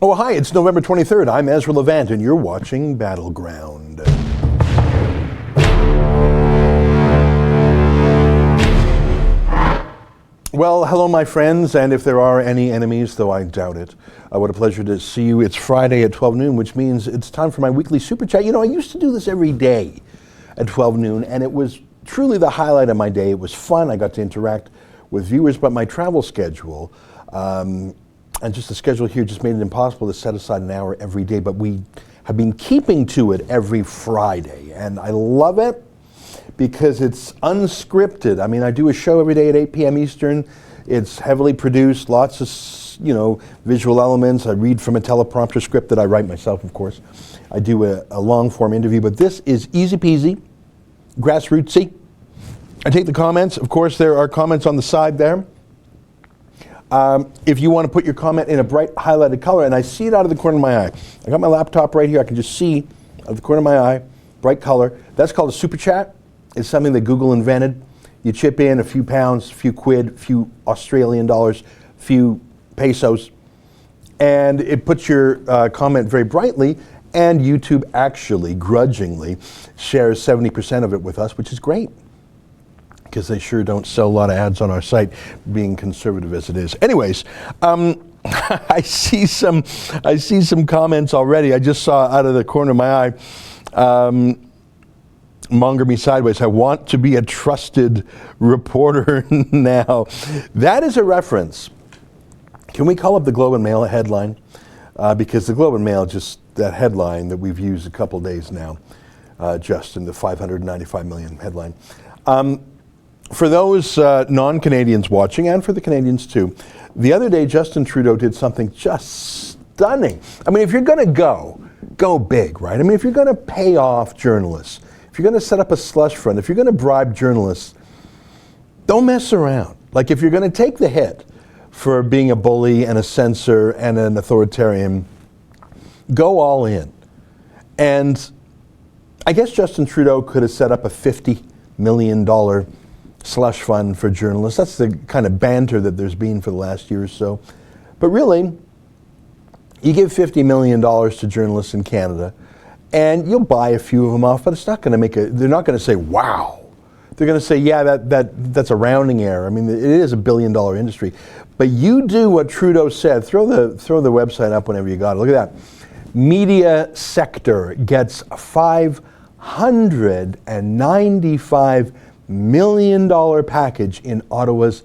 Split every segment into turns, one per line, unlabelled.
Oh, hi, it's November 23rd. I'm Ezra Levant, and you're watching Battleground. Well, hello, my friends, and if there are any enemies, though I doubt it, what a pleasure to see you. It's Friday at 12 noon, which means it's time for my weekly Super Chat. You know, I used to do this every day at 12 noon, and it was truly the highlight of my day. It was fun. I got to interact with viewers, but my travel schedule, and just the schedule here just made it impossible to set aside an hour every day, but we have been keeping to it every Friday, and I love it because it's unscripted. I mean, I do a show every day at 8 p.m. Eastern. It's heavily produced, lots of, visual elements. I read from a teleprompter script that I write myself, of course. I do a long-form interview, but this is easy peasy, grassrootsy. I take the comments. Of course, there are comments on the side there. If you want to put your comment in a bright highlighted color, and I see it out of the corner of my eye. I got my laptop right here. I can just see out of the corner of my eye, bright color. That's called a Super Chat. It's something that Google invented. You chip in a few pounds, a few quid, a few Australian dollars, a few pesos, and it puts your comment very brightly, and YouTube actually, grudgingly, shares 70% of it with us, which is great, because they sure don't sell a lot of ads on our site, being conservative as it is. Anyways, I see some comments already. I just saw out of the corner of my eye, Monger Me Sideways, I want to be a trusted reporter now. That is a reference. Can we call up the Globe and Mail a headline? Because the Globe and Mail, just that headline that we've used a couple days now, just in the 595 million headline. For those non-Canadians watching, and for the Canadians too, the other day Justin Trudeau did something just stunning. I mean, if you're going to go big, right? I mean, if you're going to pay off journalists, if you're going to set up a slush fund, if you're going to bribe journalists, don't mess around. Like, if you're going to take the hit for being a bully and a censor and an authoritarian, go all in. And I guess Justin Trudeau could have set up a $50 million slush fund for journalists. That's the kind of banter that there's been for the last year or so. But really, you give $50 million to journalists in Canada, and you'll buy a few of them off, but it's not going to they're not going to say, wow. They're going to say, yeah, that's a rounding error. I mean, it is a billion-dollar industry. But you do what Trudeau said. Throw the website up whenever you got it. Look at that. Media sector gets $595 million package in Ottawa's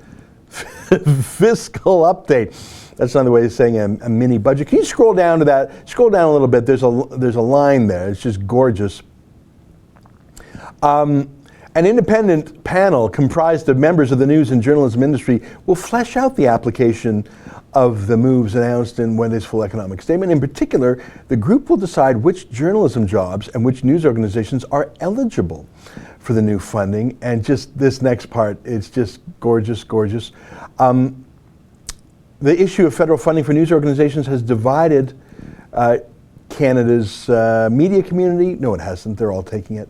fiscal update. That's another way of saying a mini budget. Can you scroll down to that? Scroll down a little bit. There's a line there. It's just gorgeous. An independent panel comprised of members of the news and journalism industry will flesh out the application of the moves announced in Wednesday's full economic statement. In particular, the group will decide which journalism jobs and which news organizations are eligible for the new funding. And just this next part, it's just gorgeous, gorgeous. The issue of federal funding for news organizations has divided Canada's media community. No, it hasn't. They're all taking it.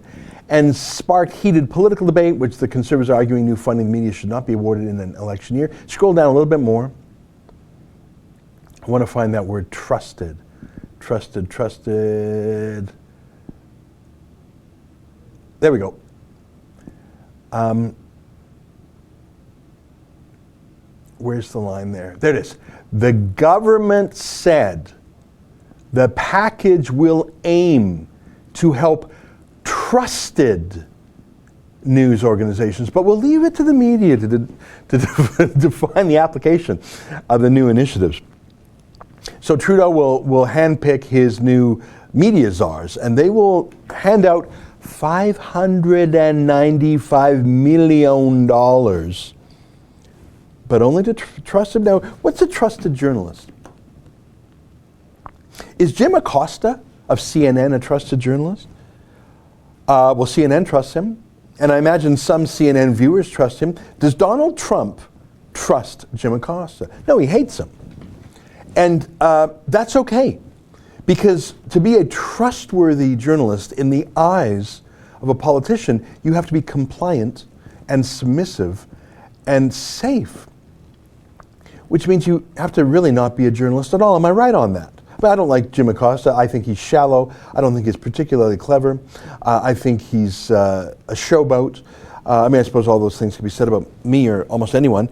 And sparked heated political debate, which the Conservatives are arguing new funding to media should not be awarded in an election year. Scroll down a little bit more. I want to find that word trusted. Trusted. There we go. Where's the line there? There it is. The government said the package will aim to help trusted news organizations, but we'll leave it to the media to define the application of the new initiatives. So Trudeau will handpick his new media czars, and they will hand out $595 million, but only to trust him. Now, what's a trusted journalist? Is Jim Acosta of CNN a trusted journalist? Well, CNN trusts him, and I imagine some CNN viewers trust him. Does Donald Trump trust Jim Acosta? No, he hates him. And that's okay, because to be a trustworthy journalist in the eyes of a politician, you have to be compliant and submissive and safe, which means you have to really not be a journalist at all. Am I right on that? But I don't like Jim Acosta. I think he's shallow. I don't think he's particularly clever. I think he's a showboat. I mean, I suppose all those things can be said about me or almost anyone.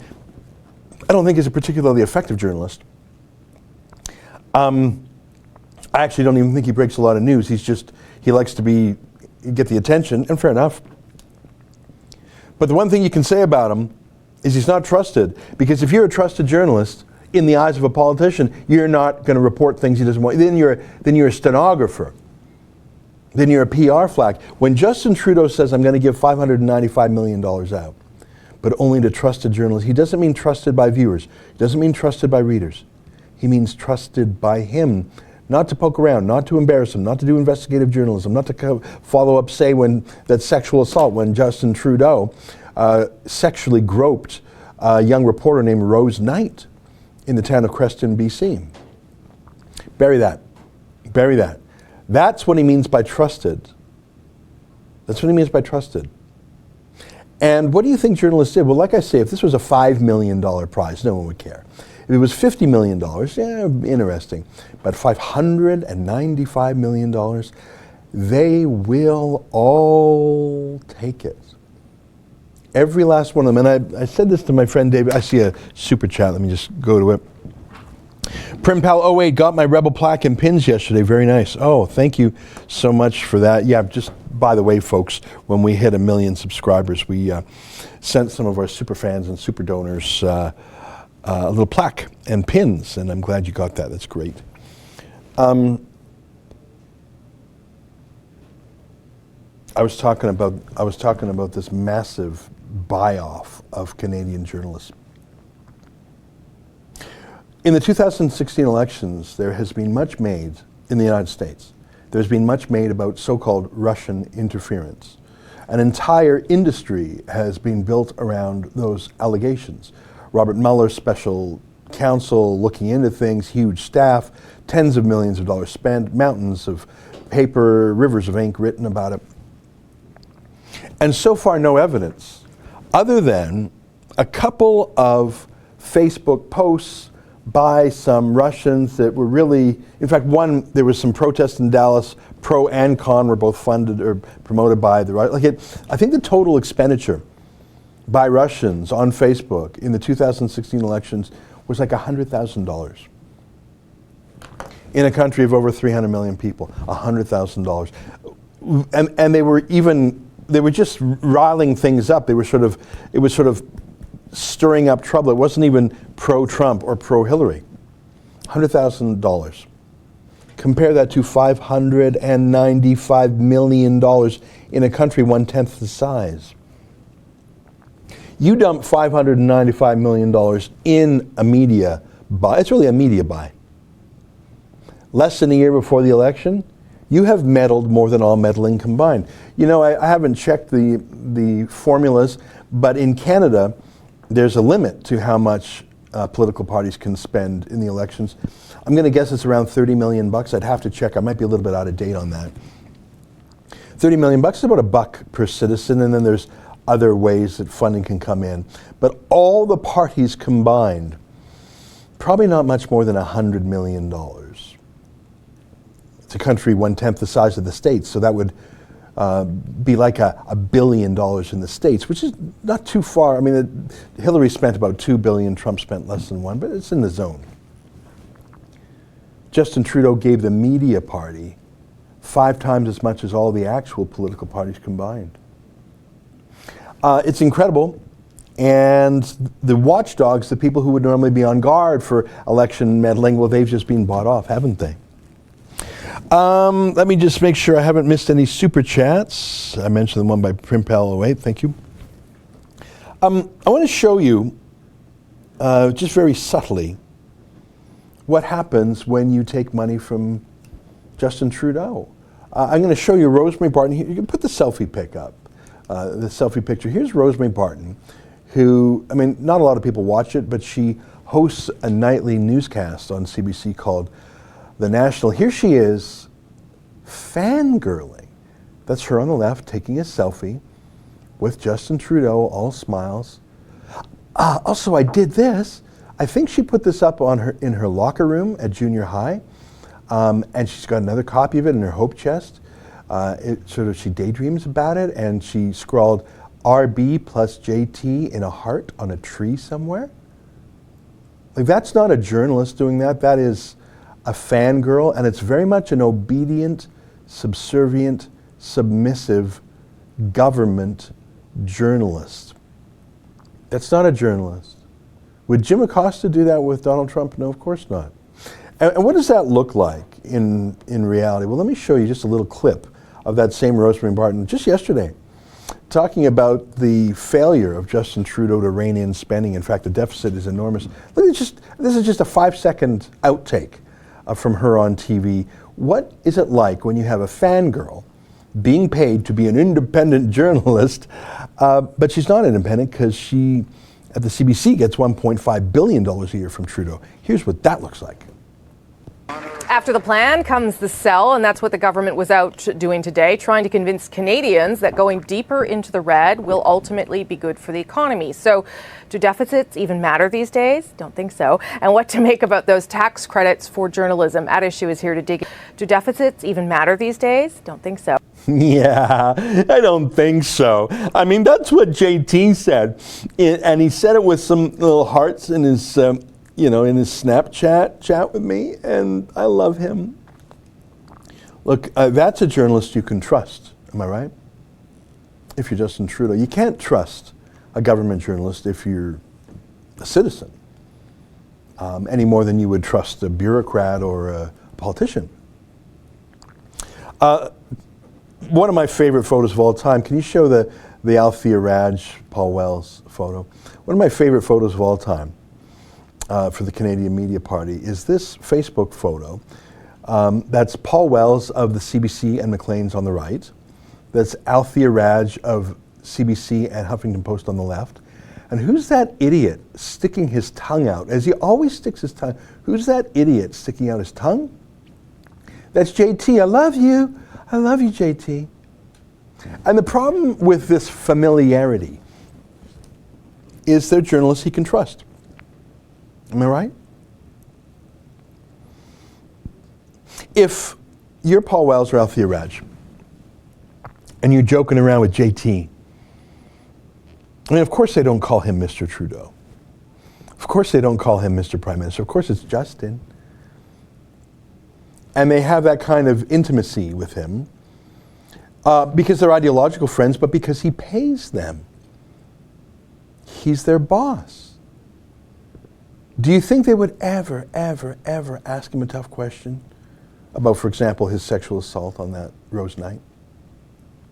I don't think he's a particularly effective journalist. I actually don't even think he breaks a lot of news. He likes to get the attention, and fair enough. But the one thing you can say about him is he's not trusted, because if you're a trusted journalist, in the eyes of a politician, you're not going to report things he doesn't want. Then you're a stenographer. Then you're a PR flag. When Justin Trudeau says, I'm going to give $595 million out, but only to trusted journalists, he doesn't mean trusted by viewers. He doesn't mean trusted by readers. He means trusted by him, not to poke around, not to embarrass him, not to do investigative journalism, not to follow up, say, that sexual assault, when Justin Trudeau sexually groped a young reporter named Rose Knight in the town of Creston, BC. Bury that. Bury that. That's what he means by trusted. That's what he means by trusted. And what do you think journalists did? Well, like I say, if this was a $5 million prize, no one would care. If it was $50 million, yeah, interesting. But $595 million, they will all take it. Every last one of them. And I said this to my friend David. I see a super chat. Let me just go to it. Primpal08 got my Rebel plaque and pins yesterday. Very nice. Oh, thank you so much for that. Yeah, just by the way, folks, when we hit 1 million subscribers, we sent some of our super fans and super donors a little plaque and pins, and I'm glad you got that. That's great. I was talking about this massive buy-off of Canadian journalists. In the 2016 elections, there has been much made in the United States. There's been much made about so-called Russian interference. An entire industry has been built around those allegations. Robert Mueller, special counsel, looking into things, huge staff, tens of millions of dollars spent, mountains of paper, rivers of ink written about it. And so far, no evidence, other than a couple of Facebook posts by some Russians that were really, in fact, there was some protests in Dallas, pro and con were both funded or promoted by the right. I think the total expenditure by Russians on Facebook in the 2016 elections was like $100,000. In a country of over 300 million people, $100,000. And they were just riling things up. It was sort of stirring up trouble. It wasn't even pro-Trump or pro-Hillary. $100,000. Compare that to $595 million in a country 1/10 the size. You dump $595 million in a media buy. It's really a media buy. Less than a year before the election, you have meddled more than all meddling combined. You know, I haven't checked the formulas, but in Canada, there's a limit to how much political parties can spend in the elections. I'm going to guess it's around $30 million. I'd have to check. I might be a little bit out of date on that. $30 million is about $1 per citizen, and then there's other ways that funding can come in. But all the parties combined, probably not much more than $100 million. It's a country 1/10 the size of the States, so that would be like $1 billion in the States, which is not too far. I mean, Hillary spent about $2 billion, Trump spent less than $1 billion, but it's in the zone. Justin Trudeau gave the media party 5 times as much as all the actual political parties combined. It's incredible, and the watchdogs, the people who would normally be on guard for election meddling, well, they've just been bought off, haven't they? Let me just make sure I haven't missed any super chats. I mentioned the one by Primpal08, thank you. I want to show you, just very subtly, what happens when you take money from Justin Trudeau. I'm going to show you Rosemary Barton. You can put the selfie pic up, the selfie picture. Here's Rosemary Barton, who, I mean, not a lot of people watch it, but she hosts a nightly newscast on CBC called The National. Here she is, fangirling. That's her on the left, taking a selfie with Justin Trudeau, all smiles. Also, I did this. I think she put this up in her locker room at junior high. And she's got another copy of it in her hope chest. She daydreams about it, and she scrawled RB plus JT in a heart on a tree somewhere. Like, that's not a journalist doing that. That is a fangirl, and it's very much an obedient, subservient, submissive government journalist. That's not a journalist. Would Jim Acosta do that with Donald Trump? No, of course not. And what does that look like in reality? Well, let me show you just a little clip of that same Rosemary Barton just yesterday, talking about the failure of Justin Trudeau to rein in spending. In fact, the deficit is enormous. This is just a 5-second outtake from her on TV. What is it like when you have a fangirl being paid to be an independent journalist, but she's not independent because she, at the CBC, gets $1.5 billion a year from Trudeau? Here's what that looks like.
After the plan comes the sell, and that's what the government was out doing today, trying to convince Canadians that going deeper into the red will ultimately be good for the economy. So, do deficits even matter these days? Don't think so. And what to make about those tax credits for journalism? At Issue is here to dig. Do deficits even matter these days? Don't think so.
Yeah, I don't think so. I mean, that's what JT said. And he said it with some little hearts in his... in his Snapchat chat with me, and I love him. Look, that's a journalist you can trust, am I right? If you're Justin Trudeau. You can't trust a government journalist if you're a citizen, any more than you would trust a bureaucrat or a politician. One of my favorite photos of all time, can you show the Althea Raj, Paul Wells photo? One of my favorite photos of all time for the Canadian Media Party is this Facebook photo. That's Paul Wells of the CBC and Maclean's on the right. That's Althea Raj of CBC and Huffington Post on the left. And who's that idiot sticking his tongue out? As he always sticks his tongue, who's that idiot sticking out his tongue? That's JT. I love you. I love you, JT. And the problem with this familiarity is they're journalists he can trust. Am I right? If you're Paul Wells or Althea Raj and you're joking around with JT, I mean, of course they don't call him Mr. Trudeau. Of course they don't call him Mr. Prime Minister. Of course it's Justin. And they have that kind of intimacy with him because they're ideological friends, but because he pays them. He's their boss. Do you think they would ever ask him a tough question about, for example, his sexual assault on that Rose night?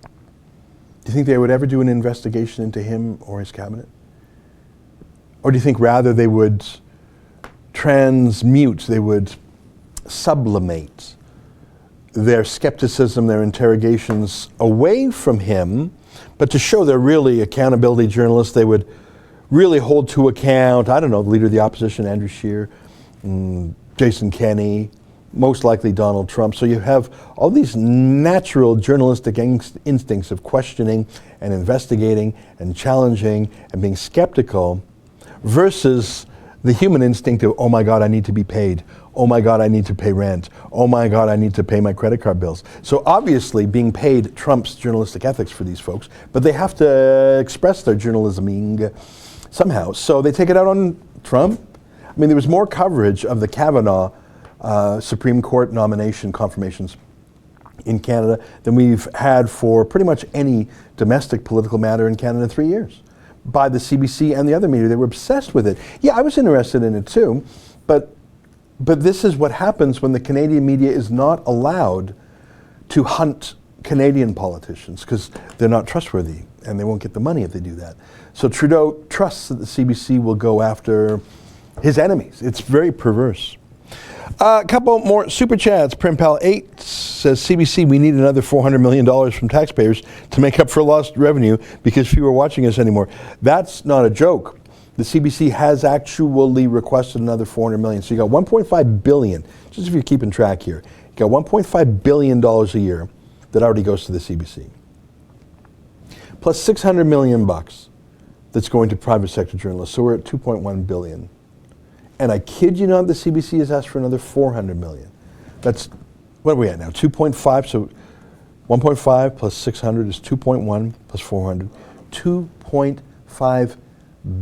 Do you think they would ever do an investigation into him or his cabinet? Or do you think rather they would transmute, they would sublimate their skepticism, their interrogations away from him, but to show they're really accountability journalists, they would really hold to account, I don't know, the leader of the opposition, Andrew Scheer, Jason Kenney, most likely Donald Trump. So you have all these natural journalistic instincts of questioning and investigating and challenging and being skeptical versus the human instinct of, oh my God, I need to be paid. Oh my God, I need to pay rent. Oh my God, I need to pay my credit card bills. So obviously being paid trumps journalistic ethics for these folks, but they have to express their journalisming somehow. So they take it out on Trump. I mean, there was more coverage of the Kavanaugh Supreme Court nomination confirmations in Canada than we've had for pretty much any domestic political matter in Canada in 3 years by the CBC and the other media. They were obsessed with it. Yeah, I was interested in it too, but this is what happens when the Canadian media is not allowed to hunt Canadian politicians because they're not trustworthy and they won't get the money if they do that. So Trudeau trusts that the CBC will go after his enemies. It's very perverse. A couple more super chats. Primpal 8 says, CBC, we need another $400 million from taxpayers to make up for lost revenue because few are watching us anymore. That's not a joke. The CBC has actually requested another $400 million. So you got $1.5 billion, just if you're keeping track here. You got $1.5 billion a year that already goes to the CBC. Plus $600 million that's going to private sector journalists. So we're at $2.1 billion. And I kid you not, the CBC has asked for another $400 million. That's, what are we at now? 2.5, so 1.5 plus 600 is 2.1 plus 400, $2.5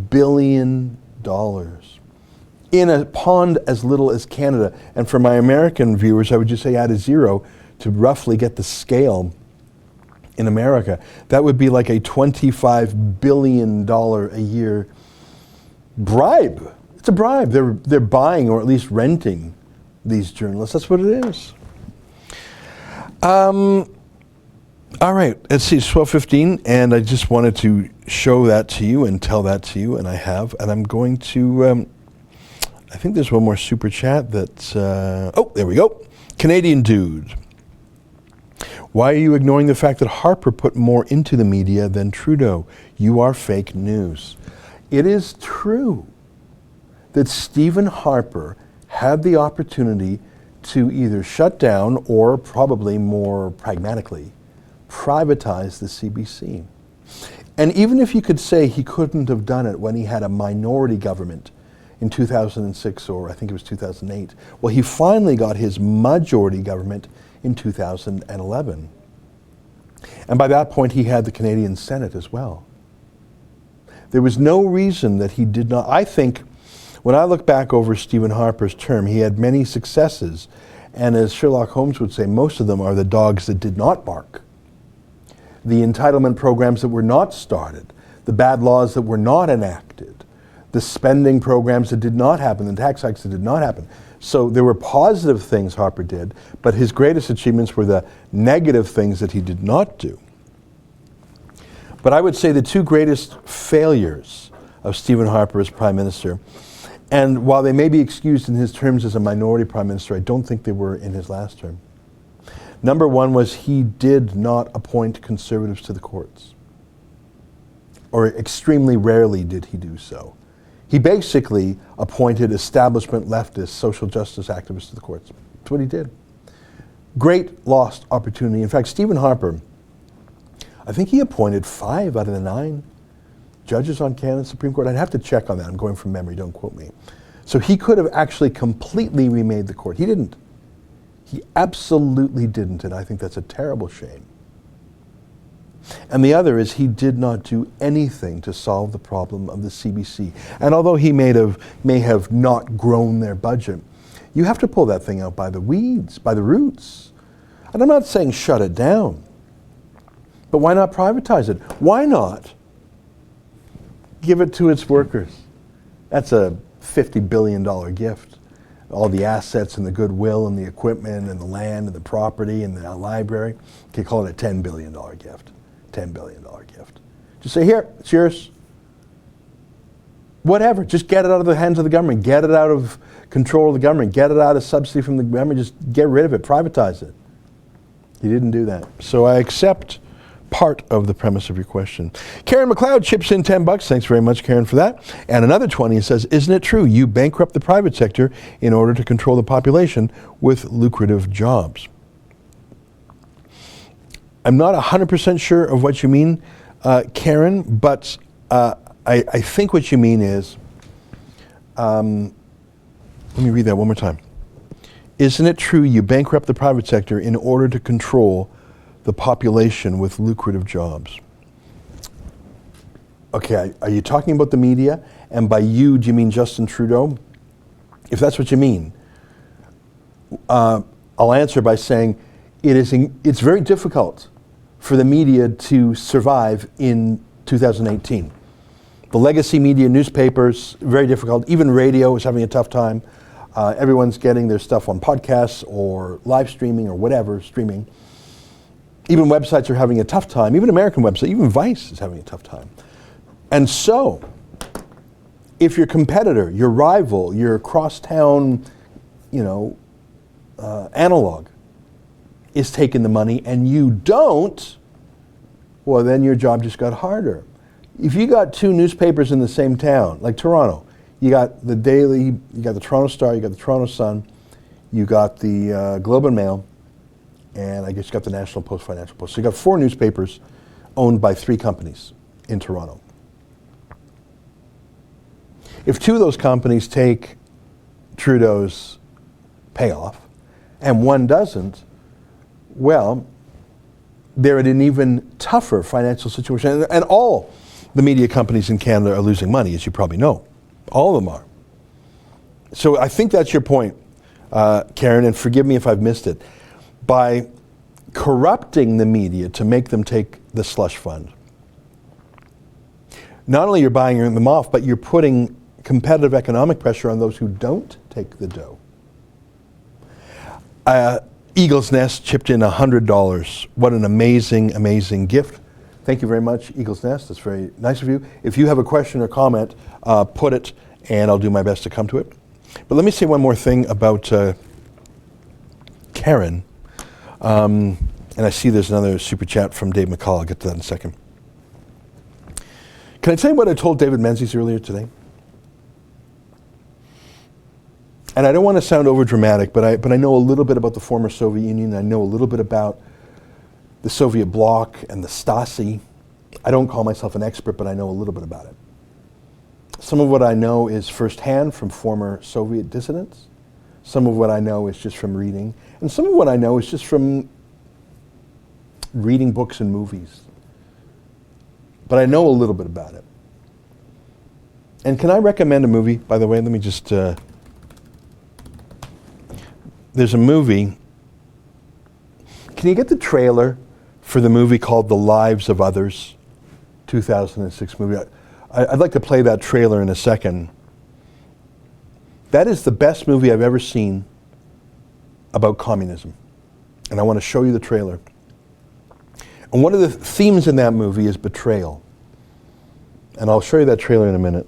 billion in a pond as little as Canada. And for my American viewers, I would just say add a zero to roughly get the scale in America. That would be like a $25 billion a year bribe. It's a bribe. They're buying or at least renting these journalists. That's what it is. All right, let's see, it's 12:15, and I just wanted to show that to you and tell that to you, and I have. And I'm going to, I think there's one more super chat that's, oh, there we go. Canadian dude. Why are you ignoring the fact that Harper put more into the media than Trudeau? You are fake news. It is true that Stephen Harper had the opportunity to either shut down or probably more pragmatically privatize the CBC. And even if you could say he couldn't have done it when he had a minority government in 2006 or I think it was 2008, well, he finally got his majority government in 2011. And by that point, he had the Canadian Senate as well. There was no reason that he did not. I think when I look back over Stephen Harper's term, he had many successes. And as Sherlock Holmes would say, most of them are the dogs that did not bark. The entitlement programs that were not started, the bad laws that were not enacted, the spending programs that did not happen, the tax hikes that did not happen. So there were positive things Harper did, but his greatest achievements were the negative things that he did not do. But I would say the two greatest failures of Stephen Harper as Prime Minister, and while they may be excused in his terms as a minority Prime Minister, I don't think they were in his last term. Number one was he did not appoint conservatives to the courts, or extremely rarely did he do so. He basically appointed establishment leftists, social justice activists to the courts. That's what he did. Great lost opportunity. In fact, Stephen Harper, I think he appointed 5 out of the 9 judges on Canada's Supreme Court. I'd have to check on that. I'm going from memory, don't quote me. So he could have actually completely remade the court. He didn't. He absolutely didn't, and I think that's a terrible shame. And the other is he did not do anything to solve the problem of the CBC. And although he may have not grown their budget, you have to pull that thing out by the weeds, by the roots. And I'm not saying shut it down, but why not privatize it? Why not give it to its workers? That's a $50 billion gift. All the assets and the goodwill and the equipment and the land and the property and the library. You could call it a $10 billion gift. $10 billion gift. Just say, here, it's yours. Whatever, just get it out of the hands of the government. Get it out of control of the government. Get it out of subsidy from the government. Just get rid of it, privatize it. He didn't do that. So I accept part of the premise of your question. Karen McLeod chips in $10. Thanks very much, Karen, for that. And another 20 says, isn't it true you bankrupt the private sector in order to control the population with lucrative jobs? I'm not 100% sure of what you mean, Karen, but I think what you mean is, let me read that one more time. Isn't it true you bankrupt the private sector in order to control the population with lucrative jobs? Okay, are you talking about the media? And by you, do you mean Justin Trudeau? If that's what you mean, I'll answer by saying it's very difficult for the media to survive in 2018. The legacy media, newspapers, very difficult. Even radio is having a tough time. Everyone's getting their stuff on podcasts or live streaming or whatever, streaming. Even websites are having a tough time. Even American websites, even Vice is having a tough time. And so, if your competitor, your rival, your crosstown, analog is taking the money and you don't, well, then your job just got harder. If you got 2 newspapers in the same town, like Toronto, you got the Daily, you got the Toronto Star, you got the Toronto Sun, you got the Globe and Mail, and I guess you got the National Post, Financial Post. So you got 4 newspapers owned by 3 companies in Toronto. If 2 of those companies take Trudeau's payoff, and one doesn't, well, they're in an even tougher financial situation. And all the media companies in Canada are losing money, as you probably know. All of them are. So I think that's your point, Karen, and forgive me if I've missed it. By corrupting the media to make them take the slush fund, not only you're buying them off, but you're putting competitive economic pressure on those who don't take the dough. Eagle's Nest chipped in $100. What an amazing, amazing gift. Thank you very much, Eagle's Nest. That's very nice of you. If you have a question or comment, put it, and I'll do my best to come to it. But let me say one more thing about Karen. And I see there's another super chat from Dave McCall. I'll get to that in a second. Can I tell you what I told David Menzies earlier today? And I don't want to sound over dramatic, but I know a little bit about the former Soviet Union. I know a little bit about the Soviet bloc and the Stasi. I don't call myself an expert, but I know a little bit about it. Some of what I know is firsthand from former Soviet dissidents. Some of what I know is just from reading. And some of what I know is just from reading books and movies. But I know a little bit about it. And can I recommend a movie, by the way? Let me just... there's a movie. Can you get the trailer for the movie called The Lives of Others? 2006 movie. I'd like to play that trailer in a second. That is the best movie I've ever seen about communism. And I want to show you the trailer. And one of the themes in that movie is betrayal. And I'll show you that trailer in a minute.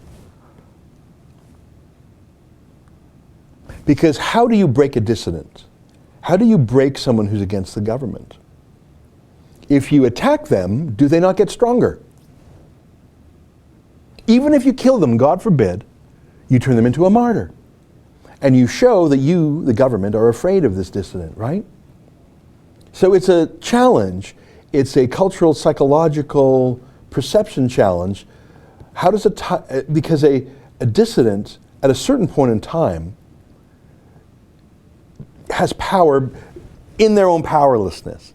Because how do you break a dissident? How do you break someone who's against the government? If you attack them, do they not get stronger? Even if you kill them, God forbid, you turn them into a martyr. And you show that you, the government, are afraid of this dissident, right? So it's a challenge. It's a cultural, psychological perception challenge. How does because a dissident, at a certain point in time, has power in their own powerlessness.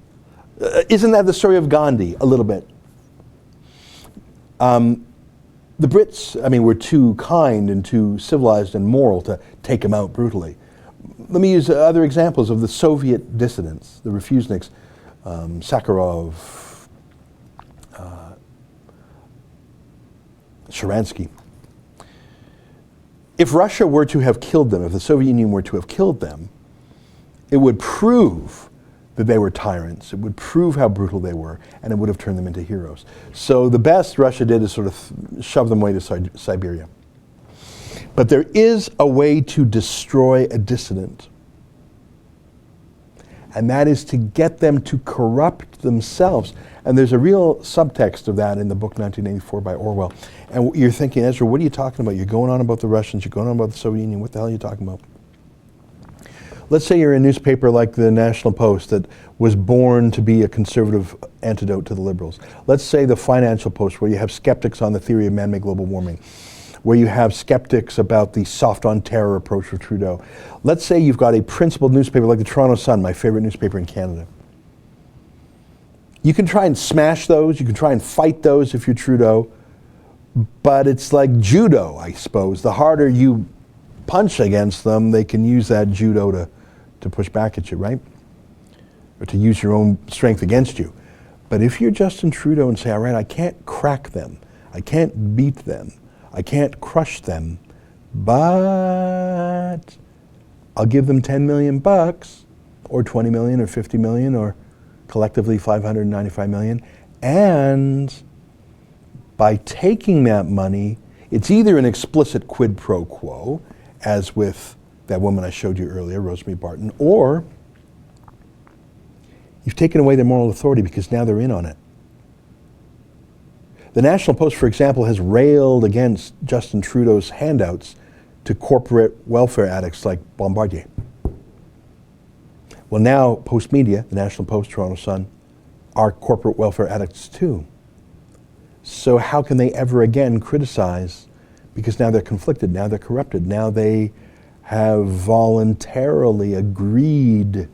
Isn't that the story of Gandhi, a little bit? The Brits, were too kind and too civilized and moral to take him out brutally. Let me use other examples of the Soviet dissidents, the refuseniks, Sakharov, Sharansky. If Russia were to have killed them, if the Soviet Union were to have killed them, it would prove that they were tyrants. It would prove how brutal they were, and it would have turned them into heroes. So the best Russia did is sort of shove them away to Siberia. But there is a way to destroy a dissident, and that is to get them to corrupt themselves. And there's a real subtext of that in the book 1984 by Orwell. And you're thinking, Ezra, what are you talking about? You're going on about the Russians, you're going on about the Soviet Union, what the hell are you talking about? Let's say you're a newspaper like the National Post that was born to be a conservative antidote to the liberals. Let's say the Financial Post, where you have skeptics on the theory of man-made global warming, where you have skeptics about the soft-on-terror approach of Trudeau. Let's say you've got a principled newspaper like the Toronto Sun, my favorite newspaper in Canada. You can try and smash those, you can try and fight those if you're Trudeau, but it's like judo, I suppose. The harder you punch against them, they can use that judo to push back at you, right? Or to use your own strength against you. But if you're Justin Trudeau and say, all right, I can't crack them, I can't beat them, I can't crush them, but I'll give them $10 million or 20 million or 50 million or collectively 595 million. And by taking that money, it's either an explicit quid pro quo, as with that woman I showed you earlier, Rosemary Barton, or you've taken away their moral authority because now they're in on it. The National Post, for example, has railed against Justin Trudeau's handouts to corporate welfare addicts like Bombardier. Well, now Post Media, the National Post, Toronto Sun, are corporate welfare addicts too. So how can they ever again criticize? Because now they're conflicted, now they're corrupted, now they have voluntarily agreed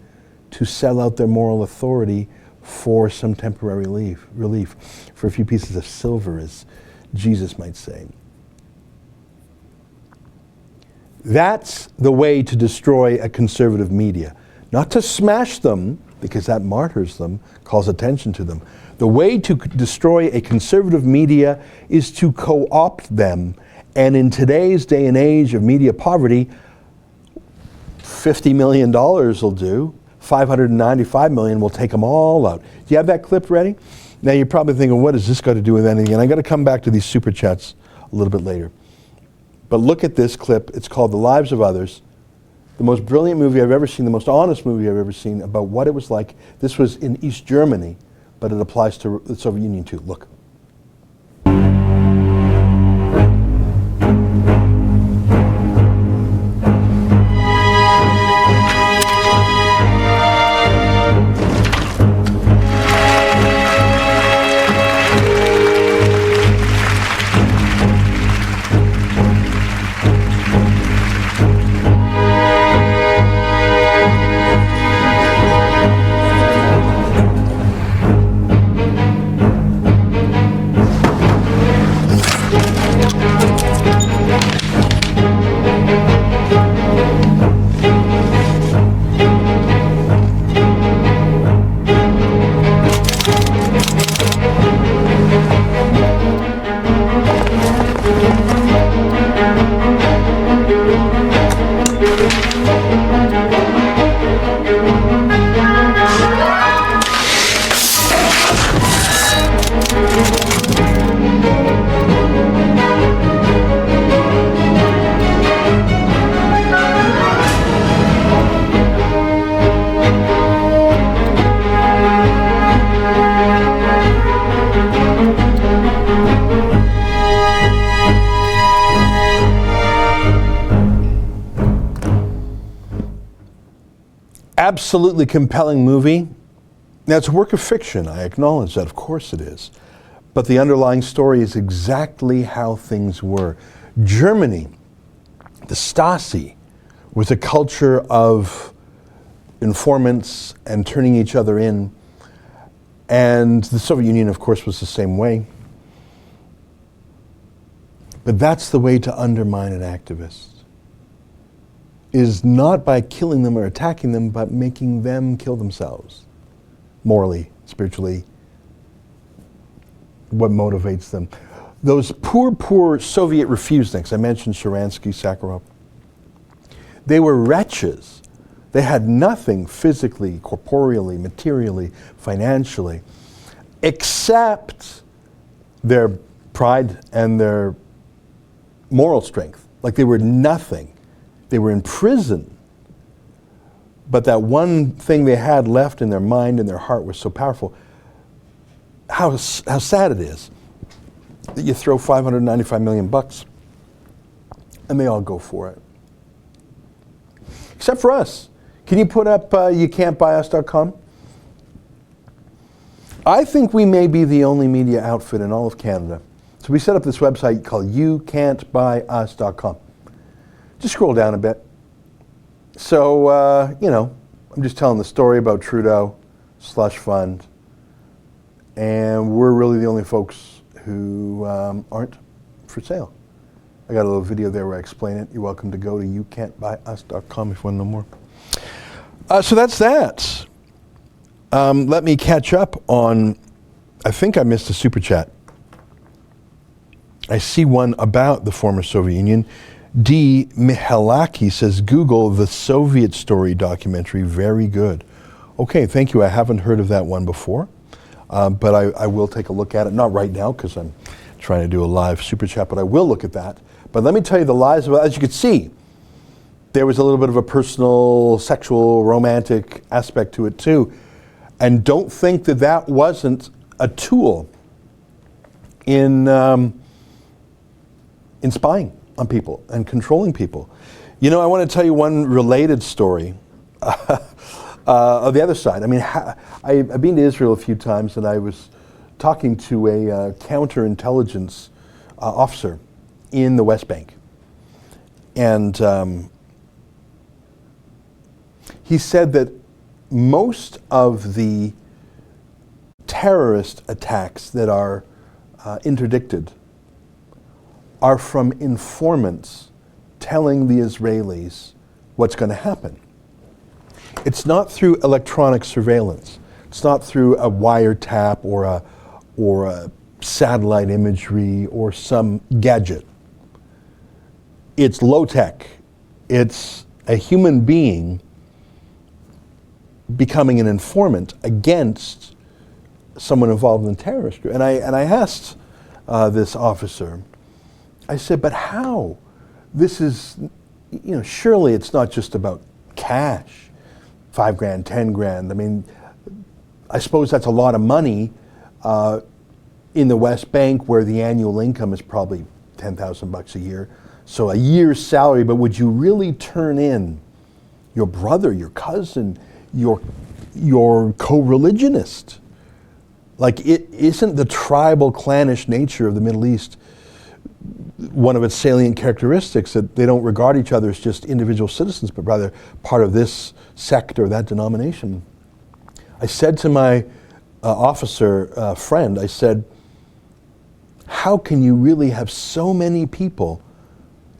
to sell out their moral authority for some temporary relief, for a few pieces of silver, as Jesus might say. That's the way to destroy a conservative media. Not to smash them, because that martyrs them, calls attention to them. The way to destroy a conservative media is to co-opt them. And in today's day and age of media poverty, $50 million will do. $595 million will take them all out. Do you have that clip ready? Now you're probably thinking, what has this got to do with anything? And I got to come back to these super chats a little bit later. But look at this clip. It's called The Lives of Others. The most brilliant movie I've ever seen, the most honest movie I've ever seen about what it was like. This was in East Germany, but it applies to the Soviet Union too. Look. Absolutely compelling movie. Now, it's a work of fiction. I acknowledge that. Of course it is. But the underlying story is exactly how things were. Germany, the Stasi, was a culture of informants and turning each other in. And the Soviet Union, of course, was the same way. But that's the way to undermine an activist. Is not by killing them or attacking them, but making them kill themselves. Morally, spiritually, what motivates them. Those poor Soviet refuseniks, I mentioned Sharansky, Sakharov, they were wretches. They had nothing physically, corporeally, materially, financially, except their pride and their moral strength. Like they were nothing. They were in prison, but that one thing they had left in their mind and their heart was so powerful. How sad it is that you throw $595 million and they all go for it. Except for us. Can you put up youcan'tbuyus.com? I think we may be the only media outfit in all of Canada. So we set up this website called youcan'tbuyus.com. Just scroll down a bit. So, I'm just telling the story about Trudeau, slush fund, and we're really the only folks who aren't for sale. I got a little video there where I explain it. You're welcome to go to youcan'tbuyus.com if you want to know more. So that's that. Let me catch up on, I think I missed a super chat. I see one about the former Soviet Union. D. Mihalaki says, Google the Soviet Story documentary, very good. Okay, thank you. I haven't heard of that one before, but I will take a look at it. Not right now because I'm trying to do a live super chat, but I will look at that. But let me tell you the lies of, as you can see, there was a little bit of a personal, sexual, romantic aspect to it too. And don't think that that wasn't a tool in spying on people and controlling people. You know, I want to tell you one related story of the other side. I mean, I've been to Israel a few times, and I was talking to a counterintelligence officer in the West Bank. And He said that most of the terrorist attacks that are interdicted are from informants telling the Israelis what's going to happen. It's not through electronic surveillance. It's not through a wiretap or a satellite imagery or some gadget. It's low tech. It's a human being becoming an informant against someone involved in terrorist group. And I asked this officer, I said, but how? This is, surely it's not just about cash, $5,000, $10,000. I mean, I suppose that's a lot of money in the West Bank, where the annual income is probably $10,000 a year. So a year's salary, but would you really turn in your brother, your cousin, your co-religionist? Like, it isn't the tribal, clannish nature of the Middle East one of its salient characteristics, that they don't regard each other as just individual citizens, but rather part of this sect or that denomination? I said to my officer friend, I said, how can you really have so many people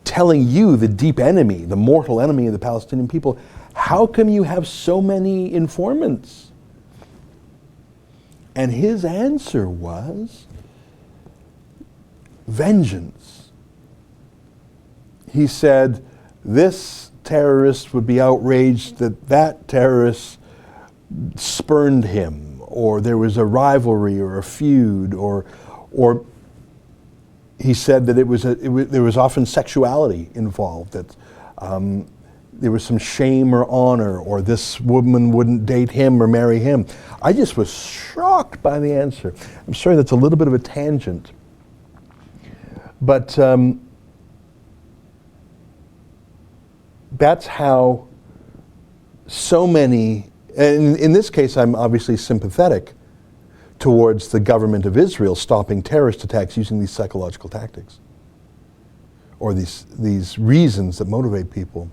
telling you, the deep enemy, the mortal enemy of the Palestinian people, how come you have so many informants? And his answer was vengeance. He said this terrorist would be outraged that that terrorist spurned him, or there was a rivalry or a feud, or he said that there was often sexuality involved, that there was some shame or honor, or this woman wouldn't date him or marry him. I just was shocked by the answer. I'm sorry, that's a little bit of a tangent. But that's how so many, and in this case I'm obviously sympathetic towards the government of Israel stopping terrorist attacks using these psychological tactics, or these reasons that motivate people.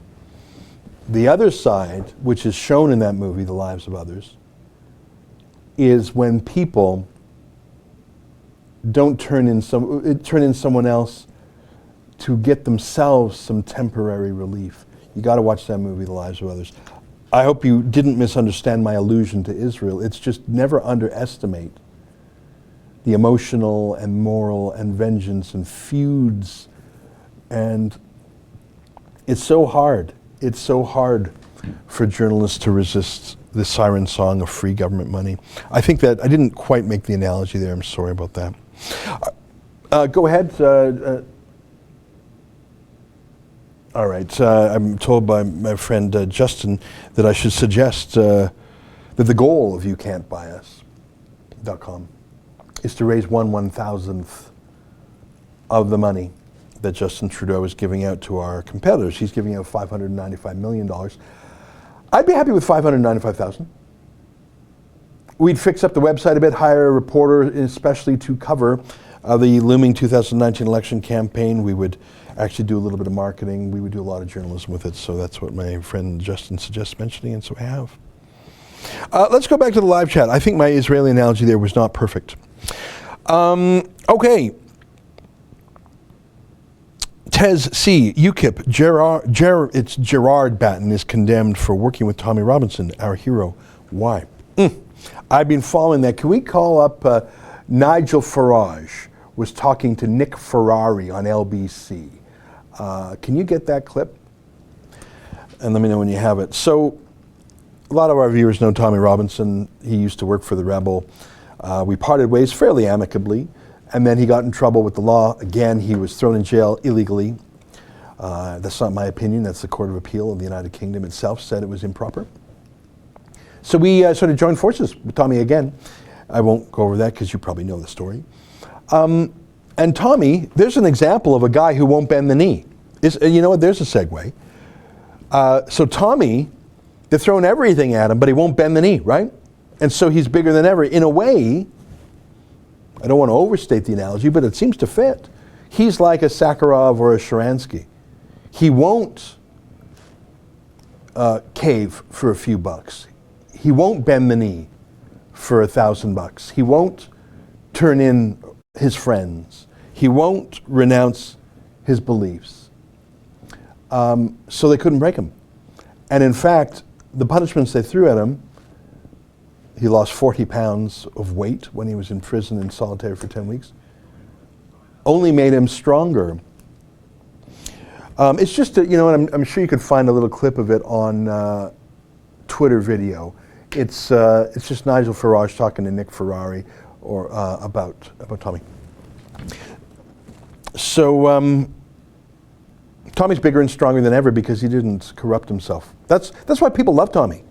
The other side, which is shown in that movie, The Lives of Others, is when people don't turn in someone else to get themselves some temporary relief. You got to watch that movie, The Lives of Others. I hope you didn't misunderstand my allusion to Israel. It's just never underestimate the emotional and moral and vengeance and feuds. And it's so hard. It's so hard for journalists to resist the siren song of free government money. I think that I didn't quite make the analogy there. I'm sorry about that. Go ahead. All right. I'm told by my friend Justin that I should suggest that the goal of YouCan'tBuyUs.com is to raise 1/1000th of the money that Justin Trudeau is giving out to our competitors. He's giving out $595 million. I'd be happy with $595,000. We'd fix up the website a bit, hire a reporter especially to cover the looming 2019 election campaign. We would actually do a little bit of marketing. We would do a lot of journalism with it. So that's what my friend Justin suggests mentioning, and so I have. Let's go back to the live chat. I think my Israeli analogy there was not perfect. Okay. Tez C. UKIP. It's Gerard Batten is condemned for working with Tommy Robinson, our hero. Why? I've been following that. Can we call up Nigel Farage was talking to Nick Ferrari on LBC. Can you get that clip? And let me know when you have it. So a lot of our viewers know Tommy Robinson. He used to work for the Rebel. We parted ways fairly amicably. And then he got in trouble with the law. Again, he was thrown in jail illegally. That's not my opinion. That's the Court of Appeal of the United Kingdom itself said it was improper. So we sort of joined forces with Tommy again. I won't go over that because you probably know the story. And Tommy, there's an example of a guy who won't bend the knee. You know what? There's a segue. So Tommy, they're throwing everything at him, but he won't bend the knee, right? And so he's bigger than ever. In a way, I don't want to overstate the analogy, but it seems to fit. He's like a Sakharov or a Sharansky. He won't cave for a few bucks. He won't bend the knee for $1,000. He won't turn in his friends. He won't renounce his beliefs. So they couldn't break him. And in fact, the punishments they threw at him, he lost 40 pounds of weight when he was in prison in solitary for 10 weeks, only made him stronger. It's just, and I'm sure you could find a little clip of it on Twitter video. It's just Nigel Farage talking to Nick Ferrari about Tommy. So Tommy's bigger and stronger than ever because he didn't corrupt himself. That's why people love Tommy,